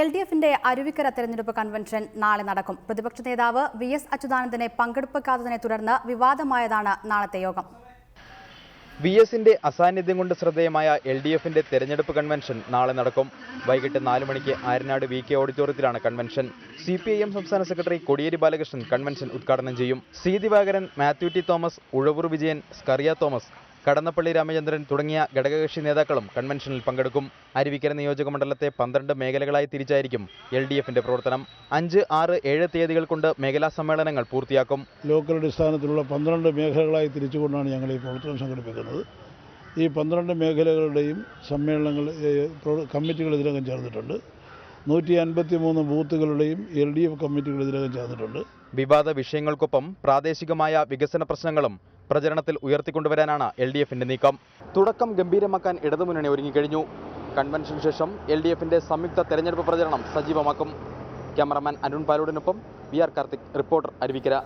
LDFിന്റെ അരുവിക്കര തെരഞ്ഞെടുപ്പ് കൺവെൻഷൻ നാളെ നടക്കും. പ്രതിപക്ഷ നേതാവ് VS അച്യുതാനന്ദനെ പങ്കെടുപ്പിക്കാത്തതിനെ തുടർന്ന് വിവാദമായതാണ് നാളത്തെ യോഗം. VSന്റെ അസാന്നിധ്യം കൊണ്ട് ശ്രദ്ധേയമായ LDFിന്റെ തെരഞ്ഞെടുപ്പ് കൺവെൻഷൻ നാളെ നടക്കും. വൈകിട്ട് 4 മണിക്ക് ആര്യനാട് VK ഓഡിറ്റോറിയത്തിലാണ് കൺവെൻഷൻ. CPIM സംസ്ഥാന സെക്രട്ടറി കോടിയേരി ബാലകൃഷ്ണൻ കൺവെൻഷൻ ഉദ്ഘാടനം ചെയ്യും. C. Divakaran, Mathew T Thomas, Uzhavoor Vijayan, Scaria Thomas, Kadannappally Ramachandran തുടങ്ങിയ ഘടകകക്ഷി നേതാക്കളും കൺവെൻഷനിൽ പങ്കെടുക്കും. അരുവിക്കര നിയോജക മണ്ഡലത്തെ 12 മേഖലകളായി തിരിച്ചായിരിക്കും LDFിന്റെ പ്രവർത്തനം. 5, 6, 7 തീയതികൾ കൊണ്ട് മേഖലാ സമ്മേളനങ്ങൾ പൂർത്തിയാക്കും. ലോക്കൽ അടിസ്ഥാനത്തിലുള്ള 12 മേഖലകളായി തിരിച്ചുകൊണ്ടാണ് ഞങ്ങൾ ഈ പ്രവർത്തനം സംഘടിപ്പിക്കുന്നത്. ഈ 12 മേഖലകളുടെയും സമ്മേളനങ്ങൾ കമ്മിറ്റികൾ ഇതിനകം ചേർന്നിട്ടുണ്ട്. 153 ബൂത്തുകളുടെയും LDF കമ്മിറ്റികൾ ഇതിനകം ചേർന്നിട്ടുണ്ട്. വിവാദ വിഷയങ്ങൾക്കൊപ്പം പ്രാദേശികമായ വികസന പ്രശ്നങ്ങളും പ്രചരണത്തിൽ ഉയർത്തിക്കൊണ്ടുവരാനാണ് LDFിന്റെ നീക്കം. തുടക്കം ഗംഭീരമാക്കാൻ ഇടതുമുന്നണി ഒരുങ്ങിക്കഴിഞ്ഞു. കൺവെൻഷന് ശേഷം LDFിന്റെ സംയുക്ത തെരഞ്ഞെടുപ്പ് പ്രചരണം സജീവമാക്കും. ക്യാമറമാൻ അരുൺ പാലോടിനൊപ്പം VR കാർത്തിക്, റിപ്പോർട്ടർ, അരുവിക്കര.